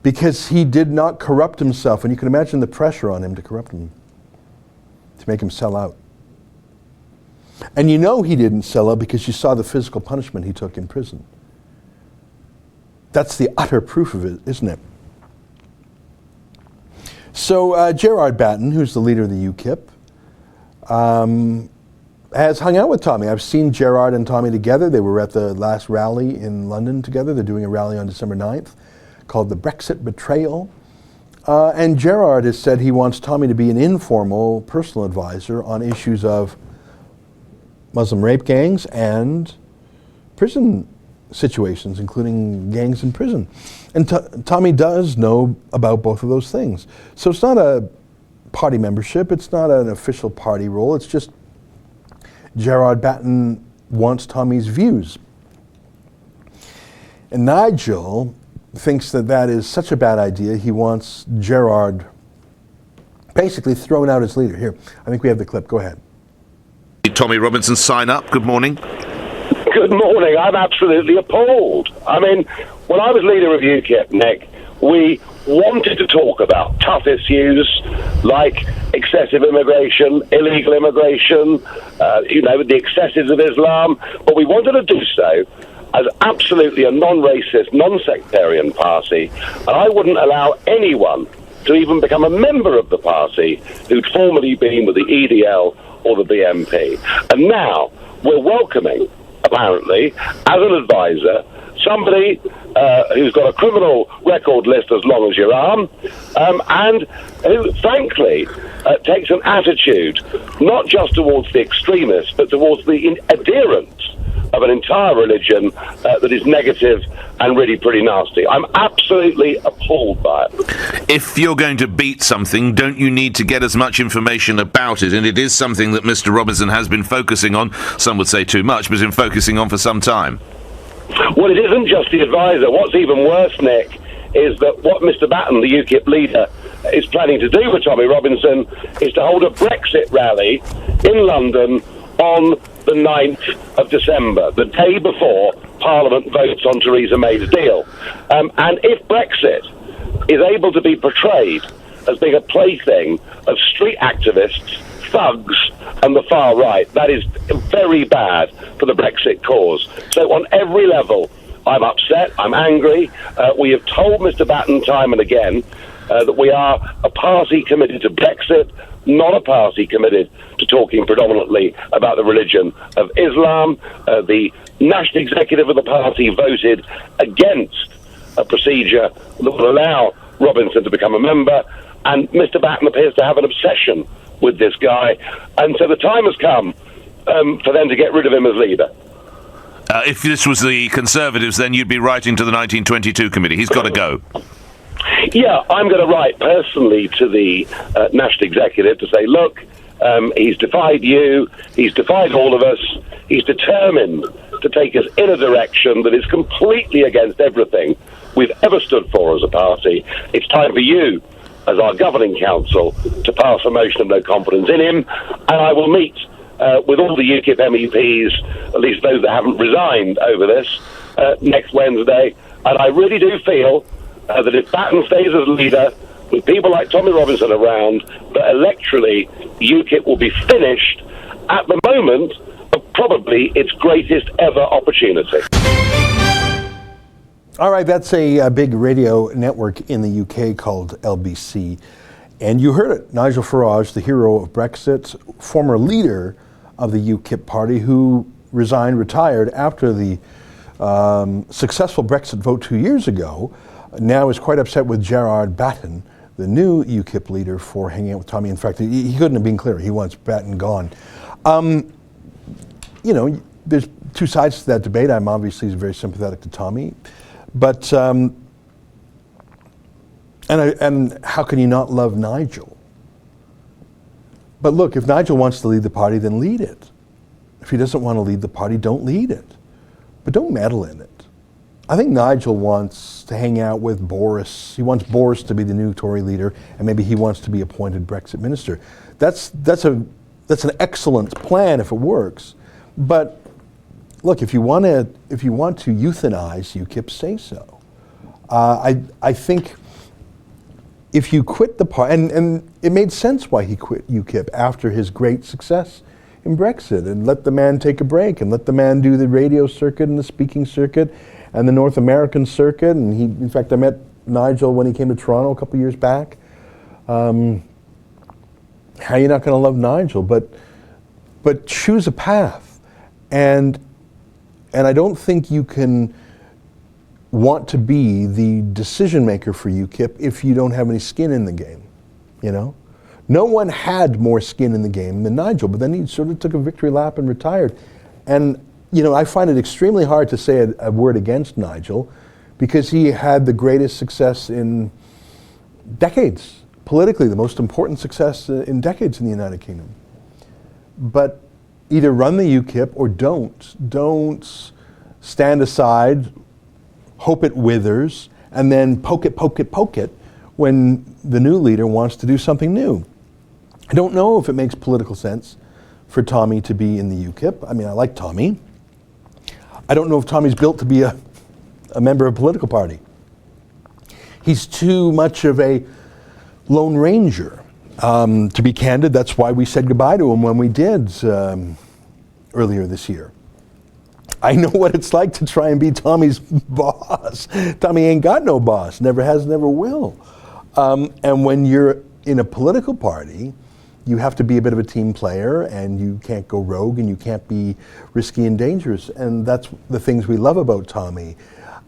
because he did not corrupt himself, and you can imagine the pressure on him to corrupt him, to make him sell out. And you know he didn't sell out because you saw the physical punishment he took in prison. That's the utter proof of it, isn't it? So Gerard Batten, who's the leader of the UKIP, has hung out with Tommy. I've seen Gerard and Tommy together. They were at the last rally in London together. They're doing a rally on December 9th called the Brexit Betrayal. And Gerard has said he wants Tommy to be an informal personal advisor on issues of Muslim rape gangs and prison situations, including gangs in prison. And Tommy does know about both of those things. So it's not a party membership, it's not an official party role, it's just Gerard Batten wants Tommy's views. And Nigel thinks that is such a bad idea, he wants Gerard basically thrown out as leader. Here, I think we have the clip, go ahead.
Tommy Robinson, sign up. Good morning.
Good morning. I'm absolutely appalled. I mean, when I was leader of UKIP, Nick, we wanted to talk about tough issues like excessive immigration, illegal immigration, the excesses of Islam, but we wanted to do so as absolutely a non-racist, non-sectarian party, and I wouldn't allow anyone to even become a member of the party who'd formerly been with the EDL or the BNP. And now we're welcoming, apparently, as an advisor, somebody who's got a criminal record list as long as your arm, and who, frankly, takes an attitude not just towards the extremists, but towards the adherents of an entire religion that is negative and really pretty nasty. I'm absolutely appalled by it.
If you're going to beat something, don't you need to get as much information about it? And it is something that Mr. Robinson has been focusing on, some would say too much, but has been focusing on for some time.
Well, it isn't just the advisor. What's even worse, Nick, is that what Mr. Batten, the UKIP leader, is planning to do with Tommy Robinson is to hold a Brexit rally in London on the 9th of December, the day before Parliament votes on Theresa May's deal. And if Brexit is able to be portrayed as being a plaything of street activists, thugs, and the far right, that is very bad for the Brexit cause. So on every level, I'm upset, I'm angry. We have told Mr. Batten time and again that we are a party committed to Brexit, not a party committed to talking predominantly about the religion of Islam. The national executive of the party voted against a procedure that would allow Robinson to become a member, and Mr. Batten appears to have an obsession with this guy, and so the time has come for them to get rid of him as leader.
If this was the Conservatives, then you'd be writing to the 1922 committee. He's got to go.
Yeah, I'm going to write personally to the national executive to say, look, he's defied you, he's defied all of us, he's determined to take us in a direction that is completely against everything we've ever stood for as a party. It's time for you, as our governing council, to pass a motion of no confidence in him, and I will meet with all the UKIP MEPs, at least those that haven't resigned over this, next Wednesday, and I really do feel that if Batten stays as leader, with people like Tommy Robinson around, that electorally UKIP will be finished at the moment of probably its greatest ever opportunity.
All right, that's a big radio network in the UK called LBC. And you heard it, Nigel Farage, the hero of Brexit, former leader of the UKIP party, who retired after the successful Brexit vote 2 years ago, now is quite upset with Gerard Batten, the new UKIP leader, for hanging out with Tommy. In fact, he couldn't have been clearer. He wants Batten gone. You know, there's two sides to that debate. I'm obviously very sympathetic to Tommy, but and how can you not love Nigel? But look, if Nigel wants to lead the party, then lead it. If he doesn't want to lead the party, don't lead it. But don't meddle in it. I think Nigel wants to hang out with Boris. He wants Boris to be the new Tory leader, and maybe he wants to be appointed Brexit minister. That's an excellent plan if it works. But look, if you want to euthanize UKIP, say so. I think if you quit the party, and it made sense why he quit UKIP after his great success in Brexit, and let the man take a break, and let the man do the radio circuit and the speaking circuit and the North American circuit. And he, in fact, I met Nigel when he came to Toronto a couple years back. How are you not going to love Nigel? But choose a path, and I don't think you can want to be the decision maker for UKIP if you don't have any skin in the game. You know, no one had more skin in the game than Nigel, but then he sort of took a victory lap and retired. And you know, I find it extremely hard to say a word against Nigel, because he had the greatest success in decades, politically, the most important success in decades in the United Kingdom. But either run the UKIP or don't stand aside, hope it withers, and then poke it when the new leader wants to do something new. I don't know if it makes political sense for Tommy to be in the UKIP. I mean, I like Tommy. I don't know if Tommy's built to be a member of a political party. He's too much of a Lone Ranger. To be candid, that's why we said goodbye to him when we did earlier this year. I know what it's like to try and be Tommy's boss. Tommy ain't got no boss, never has, never will. And when you're in a political party, you have to be a bit of a team player, and you can't go rogue, and you can't be risky and dangerous. And that's the things we love about Tommy.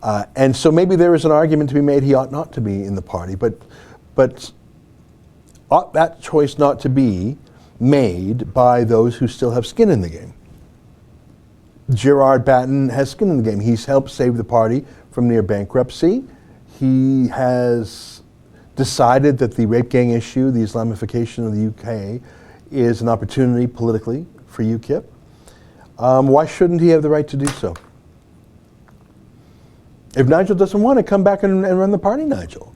And so maybe there is an argument to be made he ought not to be in the party, but ought that choice not to be made by those who still have skin in the game? Gerard Batten has skin in the game. He's helped save the party from near bankruptcy. He has decided that the rape gang issue, the Islamification of the UK, is an opportunity politically for UKIP. Why shouldn't he have the right to do so? If Nigel doesn't want to, come back and run the party, Nigel.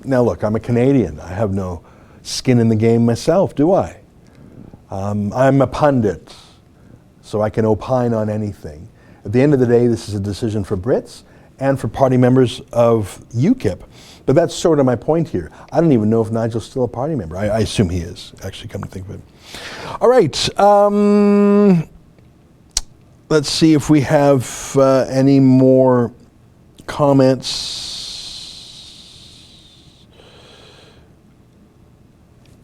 Now look, I'm a Canadian. I have no skin in the game myself, do I? I'm a pundit, so I can opine on anything. At the end of the day, this is a decision for Brits and for party members of UKIP. But that's sort of my point here. I don't even know if Nigel's still a party member. I assume he is, actually, come to think of it. All right. Let's see if we have any more comments.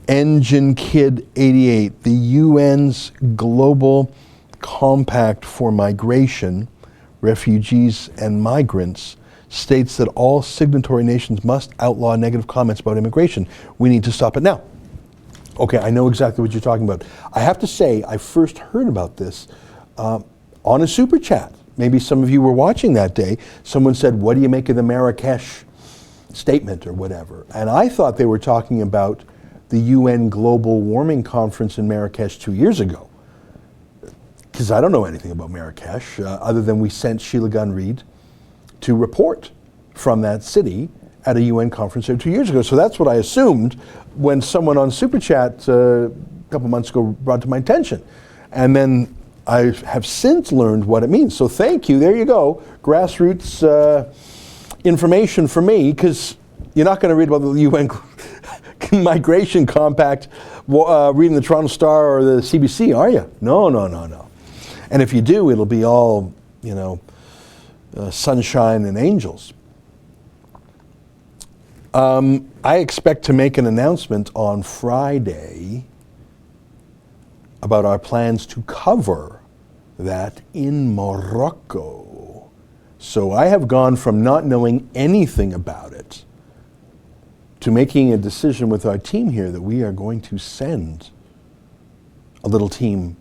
Engine Kid 88, the UN's Global Compact for Migration, Refugees and Migrants states that all signatory nations must outlaw negative comments about immigration. We need to stop it now. Okay, I know exactly what you're talking about. I have to say, I first heard about this on a super chat. Maybe some of you were watching that day. Someone said, what do you make of the Marrakesh statement or whatever? And I thought they were talking about the UN Global Warming Conference in Marrakesh 2 years ago. Because I don't know anything about Marrakesh, other than we sent Sheila Gunn-Reid to report from that city at a UN conference there 2 years ago. So that's what I assumed when someone on Super Chat a couple months ago brought to my attention. And then I have since learned what it means. So thank you, there you go. Grassroots information for me, because you're not going to read about the UN Migration Compact reading the Toronto Star or the CBC, are you? No. And if you do, it'll be all, sunshine and angels. I expect to make an announcement on Friday about our plans to cover that in Morocco. So I have gone from not knowing anything about it to making a decision with our team here that we are going to send a little team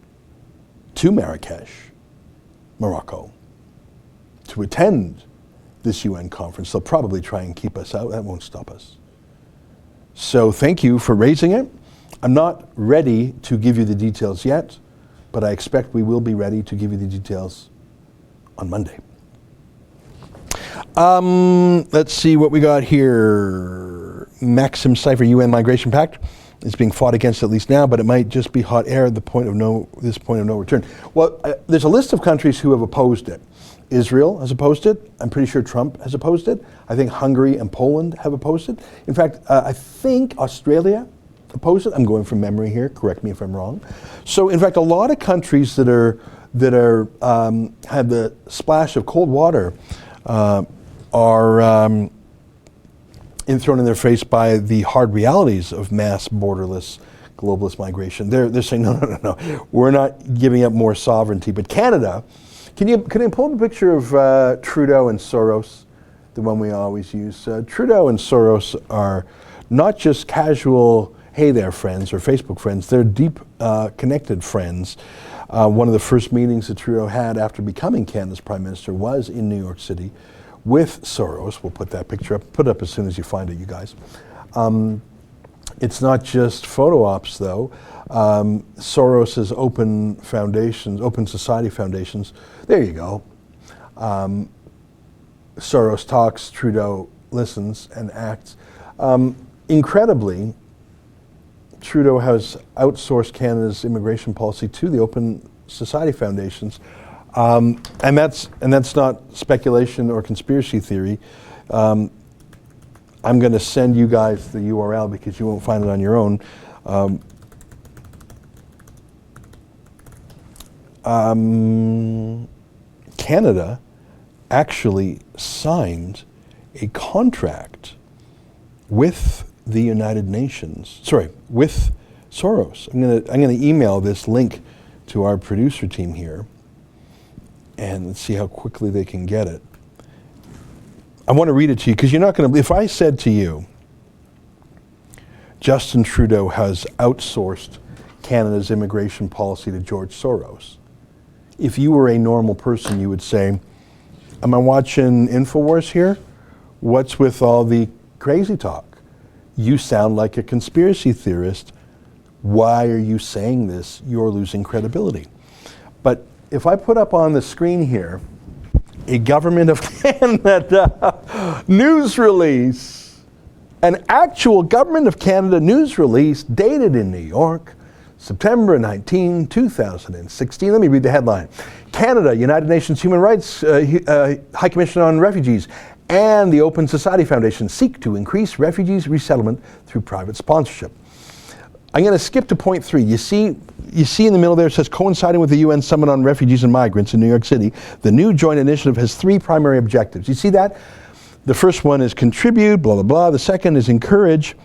to Marrakesh, Morocco, to attend this UN conference. They'll probably try and keep us out. That won't stop us. So thank you for raising it. I'm not ready to give you the details yet, but I expect we will be ready to give you the details on Monday. Let's see what we got here. Maxim Cipher, UN Migration Pact is being fought against at least now, but it might just be hot air at the point of no return. Well, there's a list of countries who have opposed it. Israel has opposed it. I'm pretty sure Trump has opposed it. I think Hungary and Poland have opposed it. In fact, I think Australia opposed it. I'm going from memory here. Correct me if I'm wrong. So, in fact, a lot of countries that are had the splash of cold water are thrown in their face by the hard realities of mass borderless globalist migration. They're saying no, we're not giving up more sovereignty. But Canada, can you pull up a picture of Trudeau and Soros, the one we always use? Trudeau and Soros are not just casual, hey there friends or Facebook friends, they're deep connected friends. One of the first meetings that Trudeau had after becoming Canada's Prime Minister was in New York City with Soros. We'll put that picture up, put it up as soon as you find it, you guys. It's not just photo ops though. Soros's open foundations, open society foundations, there you go. Soros talks, Trudeau listens and acts. Incredibly, Trudeau has outsourced Canada's immigration policy to the Open Society Foundations, and that's not speculation or conspiracy theory. I'm going to send you guys the URL because you won't find it on your own. Canada actually signed a contract with the United Nations, with Soros. I'm going to email this link to our producer team here, and let's see how quickly they can get it. I want to read it to you because you're not going to. If I said to you, Justin Trudeau has outsourced Canada's immigration policy to George Soros, if you were a normal person, you would say, "Am I watching InfoWars here? What's with all the crazy talk? You sound like a conspiracy theorist. Why are you saying this? You're losing credibility." But if I put up on the screen here a Government of Canada news release, an actual Government of Canada news release dated in New York, September 19, 2016. Let me read the headline. Canada, United Nations Human Rights High Commission on Refugees, and the Open Society Foundation seek to increase refugees resettlement through private sponsorship. I'm going to skip to point 3. You see in the middle there, it says, coinciding with the UN Summit on Refugees and Migrants in New York City, the new joint initiative has 3 primary objectives. You see that? The first one is contribute, blah, blah, blah. The second is encourage.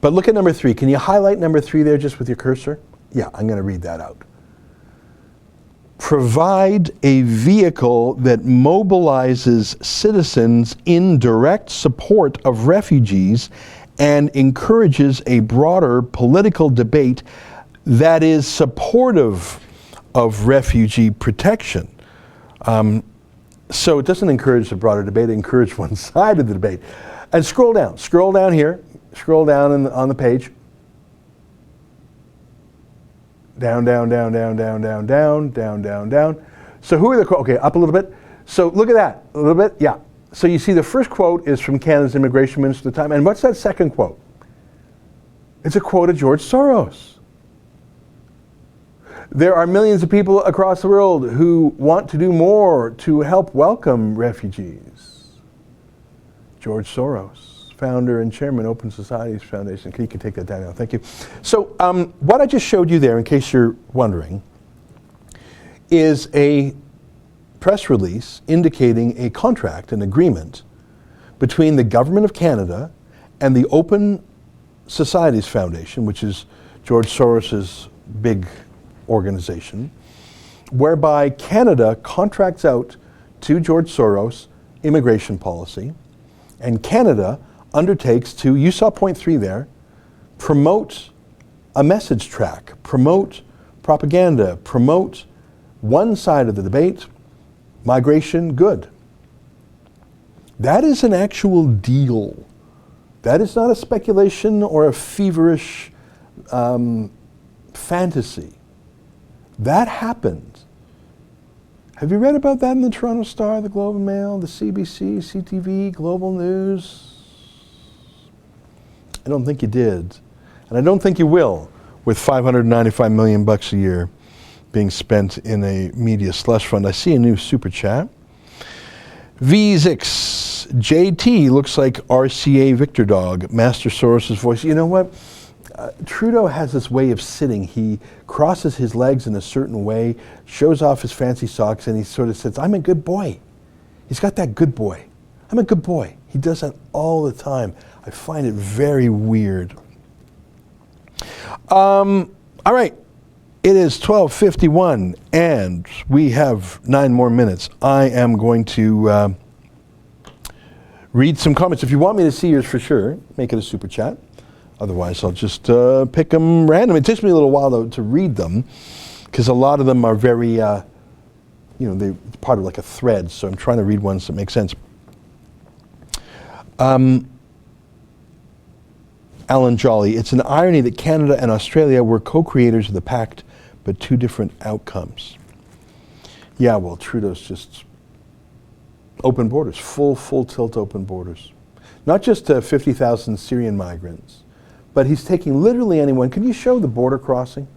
But look at number 3. Can you highlight number 3 there just with your cursor? Yeah, I'm going to read that out. Provide a vehicle that mobilizes citizens in direct support of refugees and encourages a broader political debate that is supportive of refugee protection. So it doesn't encourage the broader debate, it encourages one side of the debate. And scroll down here, scroll down on the page. Down. So who are the, okay, up a little bit. So look at that, a little bit, yeah. So you see the first quote is from Canada's immigration minister at the time, and what's that second quote? It's a quote of George Soros. There are millions of people across the world who want to do more to help welcome refugees. George Soros, founder and chairman, Open Societies Foundation. You can take that down now, thank you. So what I just showed you there, in case you're wondering, is a press release indicating a contract, an agreement, between the Government of Canada and the Open Societies Foundation, which is George Soros's big organization, whereby Canada contracts out to George Soros immigration policy, and Canada undertakes to, you saw point 3 there, promote a message track, promote propaganda, promote one side of the debate, migration, good. That is an actual deal. That is not a speculation or a feverish fantasy. That happened. Have you read about that in the Toronto Star, the Globe and Mail, the CBC, CTV, Global News? I don't think you did. And I don't think you will, with $595 million a year being spent in a media slush fund. I see a new super chat. V6 JT looks like RCA Victor Dog, Master Soros' voice. You know what? Trudeau has this way of sitting. He crosses his legs in a certain way, shows off his fancy socks, and he sort of says, I'm a good boy. He's got that good boy. I'm a good boy. He does that all the time. I find it very weird. All right. It is 12:51, and we have 9 more minutes. I am going to read some comments. If you want me to see yours for sure, make it a super chat. Otherwise, I'll just pick them random. It takes me a little while, though, to read them, because a lot of them are very, they're part of like a thread, so I'm trying to read ones that make sense. Alan Jolly, it's an irony that Canada and Australia were co-creators of the pact, but 2 different outcomes. Yeah, well, Trudeau's just open borders, full tilt open borders. Not just 50,000 Syrian migrants, but he's taking literally anyone. Can you show the border crossing?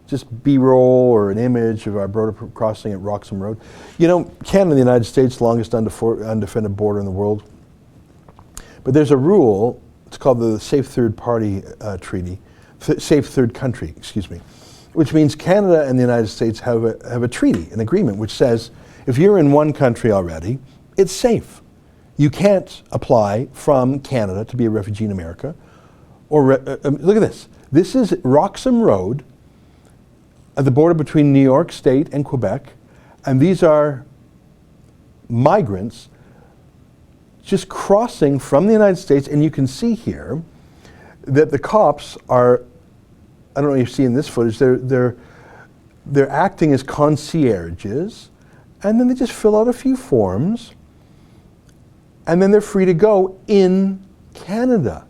Just B-roll or an image of our border crossing at Roxham Road. You know, Canada and the United States, longest undefended border in the world. But there's a rule, it's called the Safe Third Party Treaty, Safe Third Country, excuse me, which means Canada and the United States have a treaty, an agreement, which says if you're in one country already, it's safe. You can't apply from Canada to be a refugee in America. Or look at this. This is Roxham Road at the border between New York State and Quebec, and these are migrants just crossing from the United States, and you can see here that the cops are, I don't know if you've seen this footage, they're acting as concierges, and then they just fill out a few forms, and then they're free to go in Canada.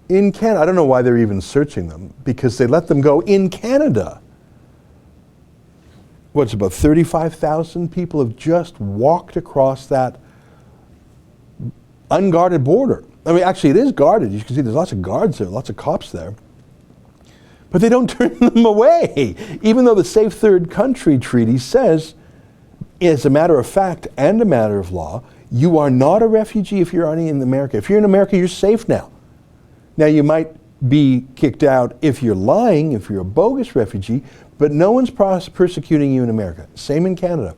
In Canada. I don't know why they're even searching them, because they let them go in Canada. What's about 35,000 people have just walked across that unguarded border. I mean, actually, it is guarded. You can see there's lots of guards there, lots of cops there. But they don't turn them away, even though the Safe Third Country Treaty says, as a matter of fact and a matter of law, you are not a refugee if you're in America. If you're in America, you're safe now. Now, you might be kicked out if you're lying, if you're a bogus refugee, but no one's persecuting you in America. Same in Canada.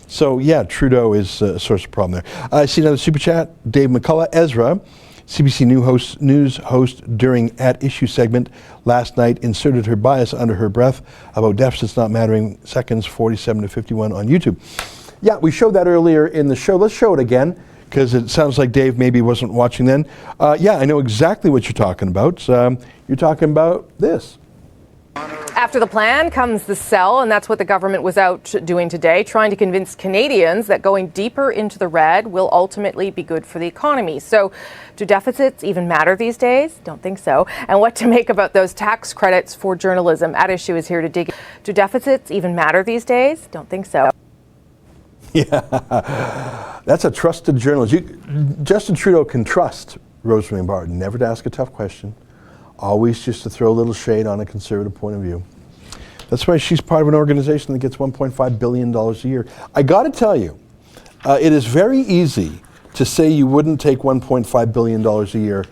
So, yeah, Trudeau is a source of problem there. I see another super chat. Dave McCullough, Ezra, CBC News host during At Issue segment last night, inserted her bias under her breath about deficits not mattering, seconds 47 to 51 on YouTube. Yeah, we showed that earlier in the show. Let's show it again, because it sounds like Dave maybe wasn't watching then. Yeah, I know exactly what you're talking about. You're talking about this.
After the plan comes the sell, and that's what the government was out doing today, trying to convince Canadians that going deeper into the red will ultimately be good for the economy. So, do deficits even matter these days? Don't think so. And what to make about those tax credits for journalism? At Issue is here to dig. Do deficits even matter these days? Don't think so.
Yeah, that's a trusted journalist. Justin Trudeau can trust Rosemary Barton, never to ask a tough question, always just to throw a little shade on a conservative point of view. That's why she's part of an organization that gets $1.5 billion a year. I got to tell you, it is very easy to say you wouldn't take $1.5 billion a year.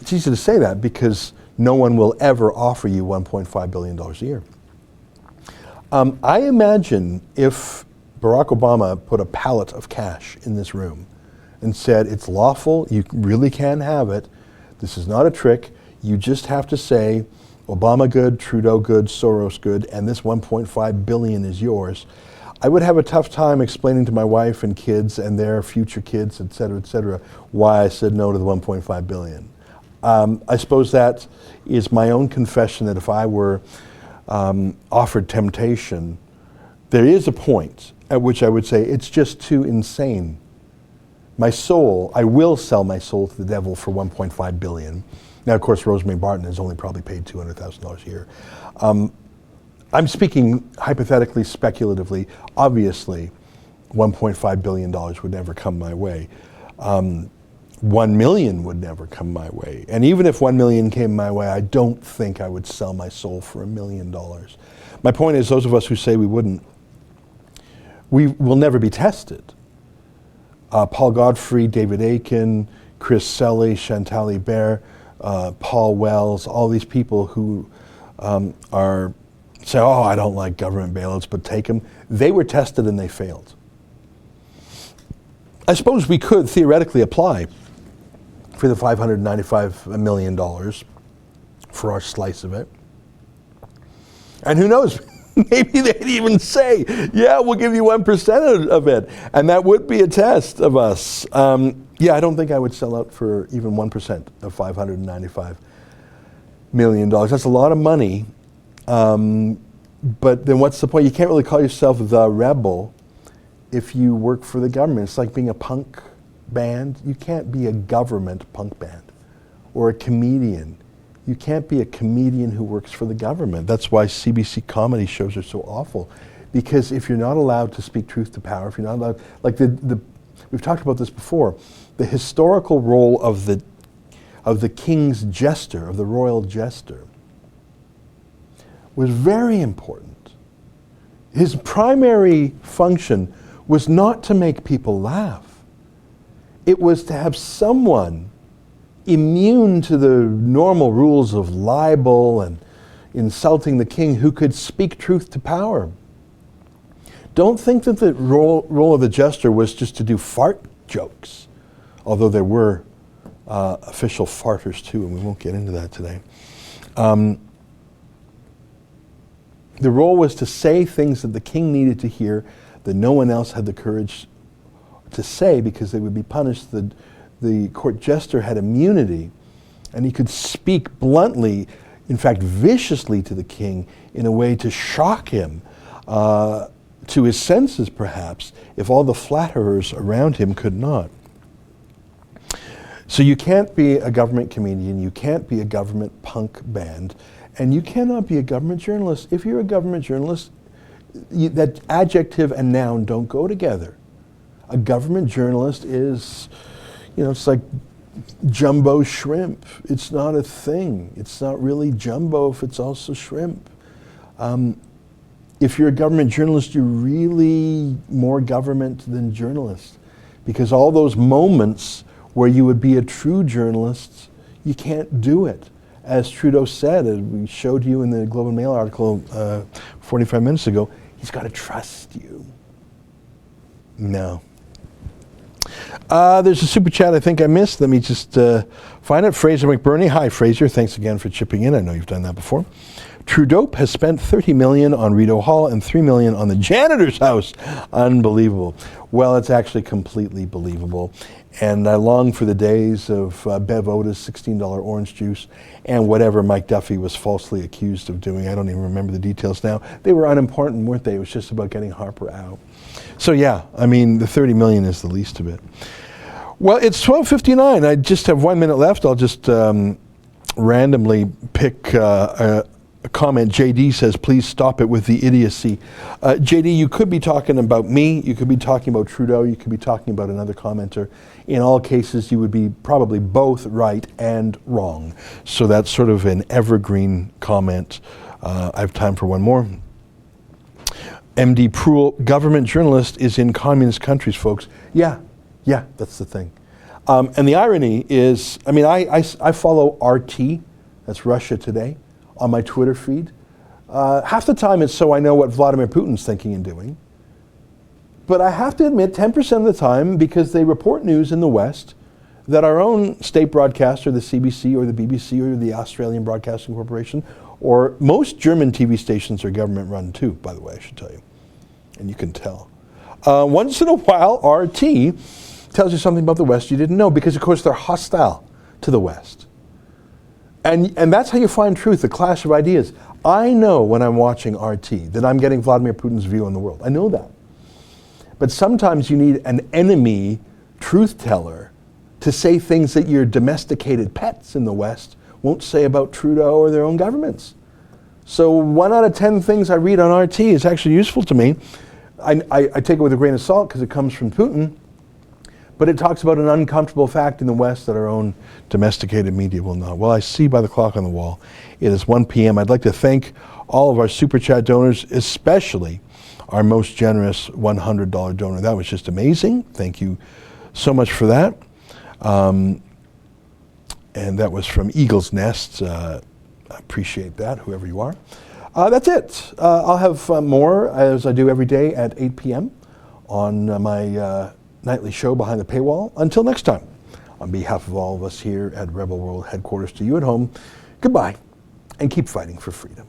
It's easy to say that because no one will ever offer you $1.5 billion a year. I imagine if Barack Obama put a pallet of cash in this room and said, it's lawful, you really can have it, this is not a trick, you just have to say, Obama good, Trudeau good, Soros good, and this $1.5 billion is yours. I would have a tough time explaining to my wife and kids and their future kids, et cetera, why I said no to the 1.5 billion. I suppose that is my own confession that if I were offered temptation, there is a point at which I would say it's just too insane. My soul, I will sell my soul to the devil for 1.5 billion. Now, of course, Rosemary Barton has only probably paid $200,000 a year. I'm speaking hypothetically, speculatively. Obviously, $1.5 billion would never come my way. 1 million would never come my way. And even if 1 million came my way, I don't think I would sell my soul for $1 million. My point is, those of us who say we wouldn't, we will never be tested. Paul Godfrey, David Aiken, Chris Selle, Chantal Hébert, Paul Wells, all these people who say, oh, I don't like government bailouts, but take them. They were tested and they failed. I suppose we could theoretically apply for the $595 million for our slice of it. And who knows, maybe they'd even say, yeah, we'll give you 1% of it. And that would be a test of us. Yeah, I don't think I would sell out for even 1% of $595 million. That's a lot of money. But then what's the point? You can't really call yourself the rebel if you work for the government. It's like being a punk band. You can't be a government punk band or a comedian. You can't be a comedian who works for the government. That's why CBC comedy shows are so awful. Because if you're not allowed to speak truth to power, if you're not allowed, like we've talked about this before, the historical role of the king's jester, of the royal jester, was very important. His primary function was not to make people laugh. It was to have someone immune to the normal rules of libel and insulting the king who could speak truth to power. Don't think that the role of the jester was just to do fart jokes, although there were official farters too, and we won't get into that today. The role was to say things that the king needed to hear that no one else had the courage to say because they would be punished. The court jester had immunity, and he could speak bluntly, in fact viciously, to the king in a way to shock him to his senses, perhaps, if all the flatterers around him could not. So you can't be a government comedian, you can't be a government punk band, and you cannot be a government journalist. If you're a government journalist, that adjective and noun don't go together. A government journalist is, it's like jumbo shrimp. It's not a thing. It's not really jumbo if it's also shrimp. If you're a government journalist, you're really more government than journalist. Because all those moments where you would be a true journalist, you can't do it. As Trudeau said, as we showed you in the Globe and Mail article 45 minutes ago, he's got to trust you. No. There's a super chat I think I missed. Let me just find it. Fraser McBurney. Hi, Fraser. Thanks again for chipping in. I know you've done that before. Trudeau has spent $30 million on Rideau Hall and $3 million on the janitor's house. Unbelievable. Well, it's actually completely believable. And I long for the days of Bev Oda's $16 orange juice and whatever Mike Duffy was falsely accused of doing. I don't even remember the details now. They were unimportant, weren't they? It was just about getting Harper out. So yeah, I mean, the $30 million is the least of it. Well, it's 12:59. I just have 1 minute left. I'll just randomly pick a comment. JD says, please stop it with the idiocy. JD, you could be talking about me, you could be talking about Trudeau, you could be talking about another commenter. In all cases, you would be probably both right and wrong. So that's sort of an evergreen comment. I have time for one more. MD Proul, government journalist is in communist countries, folks. Yeah, that's the thing. And the irony is, I mean, I follow RT, that's Russia Today, on my Twitter feed. Half the time it's so I know what Vladimir Putin's thinking and doing. But I have to admit, 10% of the time, because they report news in the West, that our own state broadcaster, the CBC or the BBC or the Australian Broadcasting Corporation, or most German TV stations are government run too, by the way, I should tell you. And you can tell. Once in a while, RT tells you something about the West you didn't know, because, of course, they're hostile to the West. And that's how you find truth, the clash of ideas. I know when I'm watching RT that I'm getting Vladimir Putin's view on the world. I know that. But sometimes you need an enemy truth teller to say things that your domesticated pets in the West won't say about Trudeau or their own governments. So 1 out of 10 things I read on RT is actually useful to me. I take it with a grain of salt because it comes from Putin, but it talks about an uncomfortable fact in the West that our own domesticated media will not. Well, I see by the clock on the wall, it is 1 p.m. I'd like to thank all of our Super Chat donors, especially our most generous $100 donor. That was just amazing. Thank you so much for that. And that was from Eagle's Nest. I appreciate that, whoever you are. That's it. I'll have more, as I do every day at 8 p.m. on my nightly show Behind the Paywall. Until next time, on behalf of all of us here at Rebel World Headquarters, to you at home, goodbye, and keep fighting for freedom.